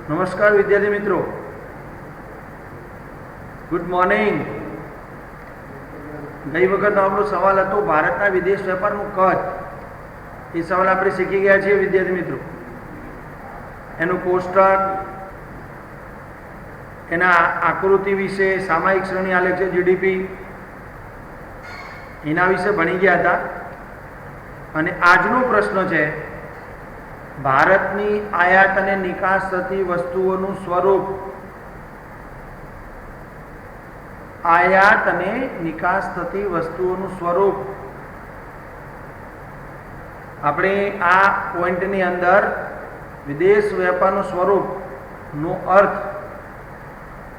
નમસ્કાર વિદ્યાર્થી મિત્રો, ગુડ મોર્નિંગ. ગઈ વખત આપણો સવાલ હતો ભારતના વિદેશ વેપારનું કદ. એ સવાલ આપણે શીખી ગયા છીએ વિદ્યાર્થી મિત્રો. એનું કોષ્ટક, એના આકૃતિ વિશે, સામાયિક શ્રેણી આલેખ છે જીડીપી, એના વિશે ભણી ગયા હતા. અને આજનો પ્રશ્ન છે ભારતની આયાત અને નિકાસ થતી વસ્તુઓનું સ્વરૂપ. આયાત અને નિકાસ થતી વસ્તુઓનું સ્વરૂપ. આપણે આ પોઈન્ટની અંદર વિદેશ વેપારનું સ્વરૂપનો અર્થ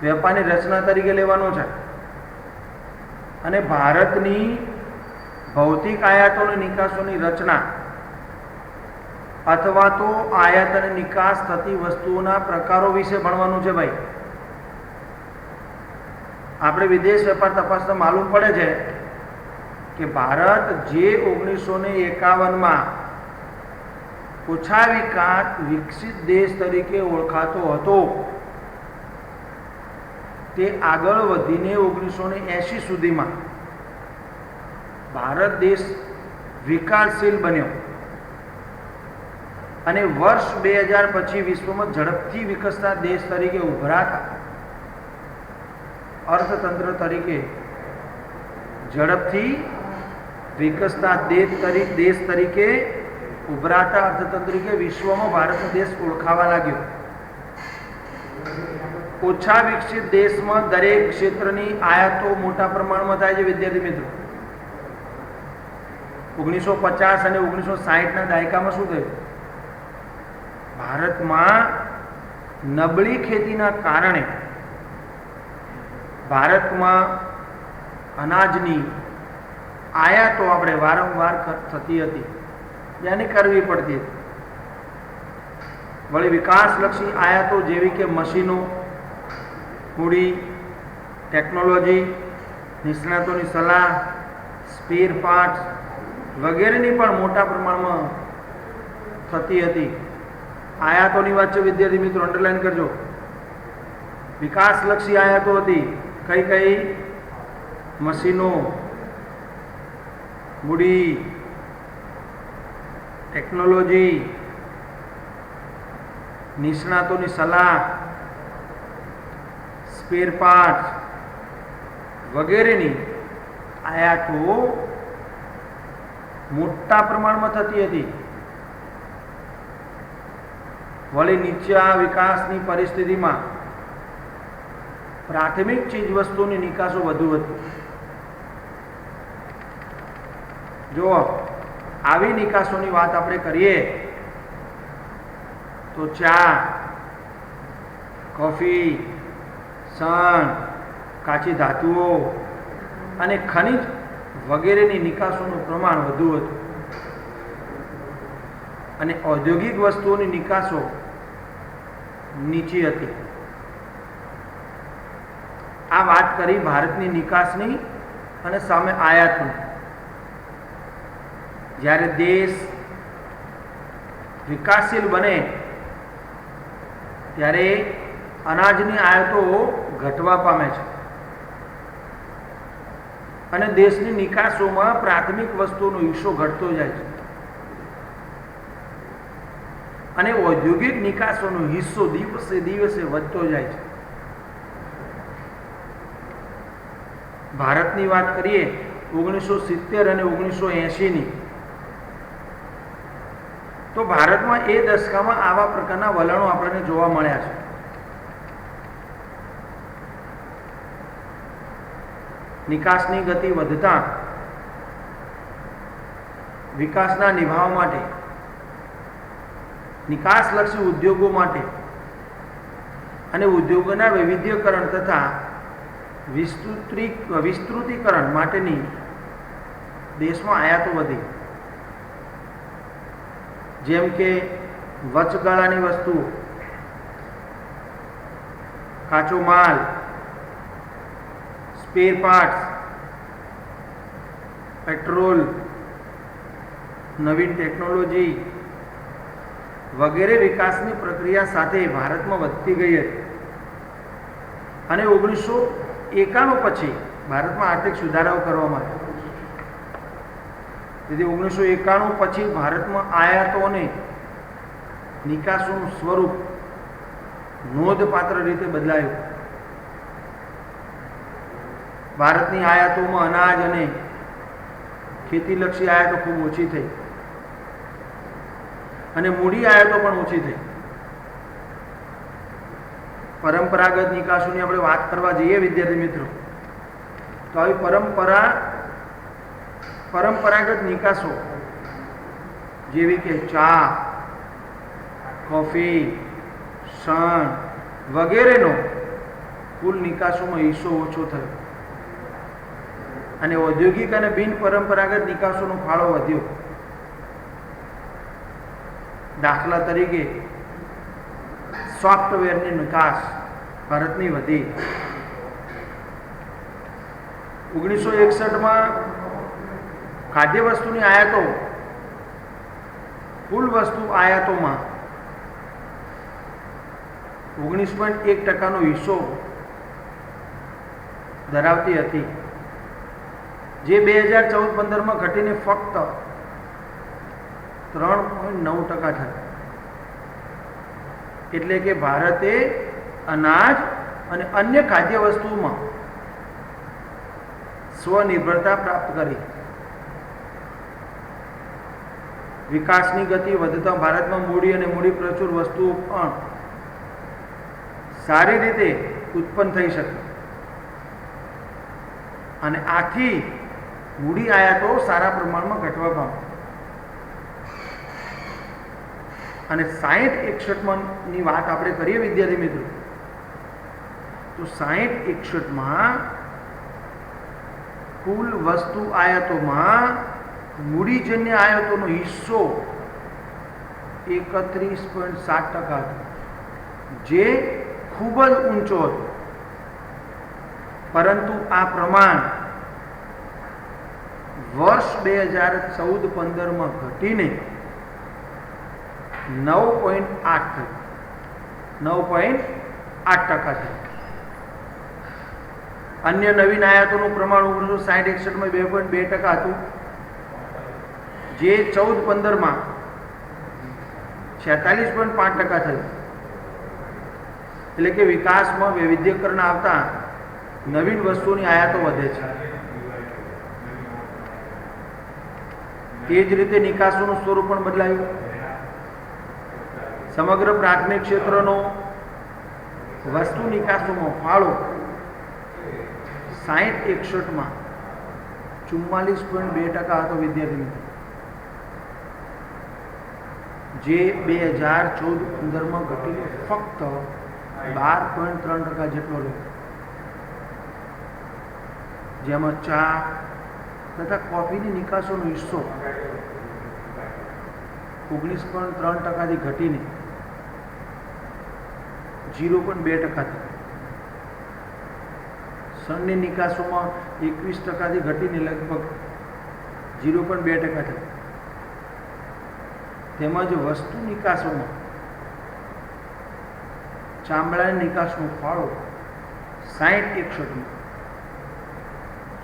વેપારની રચના તરીકે લેવાનો છે અને ભારતની ભૌતિક આયાતો અને નિકાસોની રચના અથવા તો આયાત અને નિકાસ થતી વસ્તુઓના પ્રકારો વિશે ભણવાનું છે ભાઈ. આપણે વિદેશ વેપાર તપાસતા માલુમ પડે છે કે ભારત જે 1951માં ઓછા વિકસિત દેશ તરીકે ઓળખાતો હતો તે આગળ વધીને 1980 સુધીમાં ભારત દેશ વિકાસશીલ બન્યો અને વર્ષ 2000 પછી વિશ્વમાં ઝડપથી વિકસતા દેશ તરીકે ઉભરાતા, અર્થતંત્ર તરીકે ઝડપથી વિકસતા દેશ તરીકે ઉભરાતા અર્થતંત્ર તરીકે વિશ્વમાં ભારતનો દેશ ઓળખાવા લાગ્યો. ઓછા વિકસિત દેશમાં દરેક ક્ષેત્રની આયાતો મોટા પ્રમાણમાં થાય છે વિદ્યાર્થી મિત્રો. 1950 અને 1960ના દાયકામાં શું થયું? ભારતમાં નબળી ખેતીના કારણે ભારતમાં અનાજની આયાતો આપણે વારંવાર થતી હતી, જેને કરવી પડતી હતી. વળી વિકાસલક્ષી આયાતો જેવી કે મશીનો, મૂડી, ટેકનોલોજી, નિષ્ણાતોની સલાહ, સ્પેર પાર્ટ્સ વગેરેની પણ મોટા પ્રમાણમાં થતી હતી. આયાતોની વાત છે વિદ્યાર્થી મિત્રો, અંડરલાઈન કરજો. વિકાસલક્ષી આયાતો હતી. કઈ કઈ? મશીનો, મૂડી, ટેકનોલોજી, નિષ્ણાતોની સલાહ, સ્પેર પાર્ટ્સ વગેરેની આયાતો મોટા પ્રમાણમાં થતી હતી. વળી નીચા વિકાસની પરિસ્થિતિમાં પ્રાથમિક ચીજ વસ્તુની નિકાસો વધુ હતી. જો આવી નિકાસોની વાત આપણે કરીએ તો ચા, કોફી, શણ, કાચી ધાતુઓ અને ખનિજ વગેરેની નિકાસોનું પ્રમાણ વધુ હતું અને ઔદ્યોગિક વસ્તુઓની નિકાસો નીચી હતી. આ વાત કરી ભારતની નિકાસની અને સામે આયાતની. જ્યારે દેશ વિકાસશીલ બને ત્યારે અનાજની આયાતો ઘટવા પામે છે અને દેશની નિકાસોમાં પ્રાથમિક વસ્તુઓનો હિસ્સો ઘટતો જાય છે અને ઔદ્યોગિક નિકાસોનો હિસ્સો દિવસે દિવસે વધતો જાય છે. ભારતની વાત કરીએ 1970 અને 1980ની, તો ભારતમાં એ દશકામાં આવા પ્રકારના વલણો આપણને જોવા મળ્યા છે. નિકાસની ગતિ વધતા વિકાસના નિભાવ માટે, નિકાસલક્ષી ઉદ્યોગો માટે અને ઉદ્યોગોના વૈવિધ્યકરણ તથા વિસ્તૃતીકરણ માટેની દેશમાં આયાતો વધી. જેમ કે વચગાળાની વસ્તુઓ, કાચો માલ, સ્પેર પાર્ટ્સ, પેટ્રોલ, નવીન ટેકનોલોજી વગેરે વિકાસની પ્રક્રિયા સાથે ભારતમાં વધતી ગઈ હતી અને 1991 પછી ભારતમાં આર્થિક સુધારાઓ કરવામાં આવ્યા. તેથી 1991 પછી ભારતમાં આયાતો અને નિકાસોનું સ્વરૂપ નોંધપાત્ર રીતે બદલાયું. ભારતની આયાતોમાં અનાજ અને ખેતીલક્ષી આયાતો ખૂબ ઓછી થઈ અને મૂડી આયાતો પણ ઓછી થઈ. પરંપરાગત નિકાસોની આપણે વાત કરવા જઈએ વિદ્યાર્થી મિત્રો, તો આવી પરંપરાગત નિકાસો જેવી કે ચા, કોફી, શણ વગેરેનો કુલ નિકાસોમાં હિસ્સો ઓછો થયો અને ઔદ્યોગિક અને બિન પરંપરાગત નિકાસોનો ફાળો વધ્યો. દાખલા તરીકે સોફ્ટવેરની નિકાસ ભારતની વધી. 1961માં ખાદ્ય વસ્તુની આયાતો કુલ વસ્તુ આયાતોમાં 19.1% હિસ્સો ધરાવતી હતી, જે 2014-15માં ઘટીને ફક્ત 3.9% થઈ. એટલે કે ભારતે અનાજ અને અન્ય ખાદ્ય વસ્તુઓમાં સ્વનિર્ભરતા પ્રાપ્ત કરી. વિકાસની ગતિ વધતા ભારતમાં મૂડી અને મૂડી પ્રચુર વસ્તુઓ પણ સારી રીતે ઉત્પન્ન થઈ શકે અને આથી મૂડી આયાતો સારા પ્રમાણમાં ઘટવા પામે. અને 60-61ની વાત આપણે કરીએ વિદ્યાર્થી મિત્રો, તો 60-61માં કુલ વસ્તુ આયાતોમાં મૂડીજન્ય આયાતોનો હિસ્સો 31.7% હતો, જે ખૂબ જ ઊંચો હતો. પરંતુ આ પ્રમાણ વર્ષ 2014-15માં ઘટીને 9.8% થયું. અન્ય નવીન આયાતોનું પ્રમાણ 1960-61માં 2.2% હતું, જે 14-15માં 46.5% થયું. એટલે કે વિકાસમાં વૈવિધ્યકરણ આવતા નવીન વસ્તુઓની આયાતો વધે છે. તે જ રીતે નિકાસોનું સ્વરૂપ પણ બદલાયું. સમગ્ર પ્રાથમિક ક્ષેત્રનો વસ્તુ નિકાસોમાં ફાળો 60-61માં 44.2% હતો વિદ્યાર્થી મિત્રો, જે 2014-15માં ઘટીને ફક્ત 12.3% જેટલો રહ્યો. જેમાં ચા તથા કોફીની નિકાસોનો હિસ્સો 19.3%થી ઘટીને 0.2% થયો. શણની નિકાસોમાં 21%થી ઘટીને લગભગ 0.2% થયો. તેમજ વસ્તુ નિકાસોમાં ચામડાની નિકાસનો ફાળો 60-61માં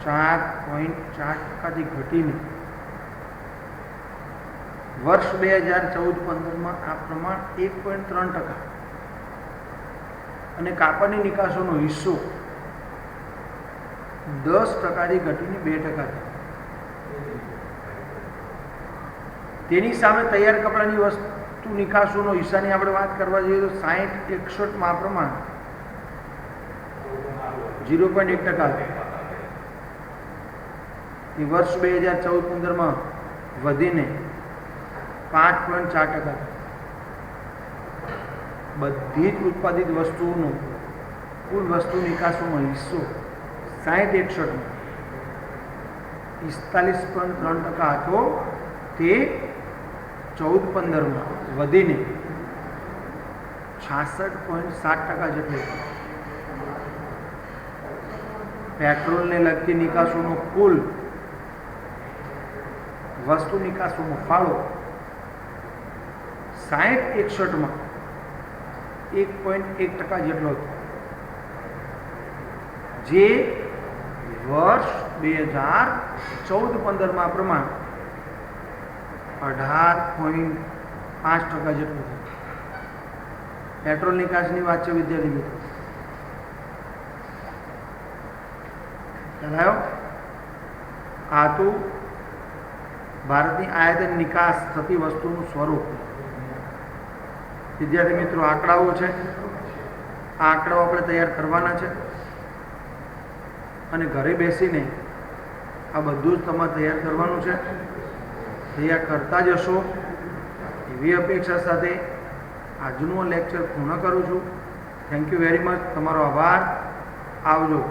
4.4%થી ઘટીને વર્ષ 2014-15માં આ પ્રમાણ 1.3% અને કાપડની નિકાસોનો હિસ્સો 10%થી ઘટીને 2% થયો. તેની સામે તૈયાર કપડાની વસ્તુ નિકાસોનો હિસ્સાની આપણે વાત કરવા જઈએ તો 60-61માં પ્રમાણ 0.1%. એ વર્ષ 2014-15માં વધીને 5.4%. બધી જ ઉત્પાદિત વસ્તુઓનો કુલ વસ્તુ નિકાસોમાં હિસ્સો 60-61માં 45.3% હતો, તે 14-15માં વધીને 66.7% જેટલો. પેટ્રોલને લગતી નિકાસોનો કુલ વસ્તુ નિકાસોનો ફાળો 60-61માં 1.1% જેટલો હતો, જે વર્ષ 2014-15માં પ્રમાણ 18.5% જેટલું થયું. પેટ્રોલ નિકાસની વાત છે વિદ્યાર્થી મિત્રો. ખ્યાલ આવ્યો? આ તો ભારતની આયાત અને નિકાસ થતી વસ્તુનું સ્વરૂપ. વિદ્યાર્થી મિત્રો, આંકડાઓ છે. આ આંકડાઓ આપણે તૈયાર કરવાના છે અને ઘરે બેસીને આ બધું જ તમારે તૈયાર કરવાનું છે. તૈયાર કરતા જશો એવી અપેક્ષા સાથે આજનું લેક્ચર પૂર્ણ કરું છું. Thank you very much. તમારો આભાર. આવજો.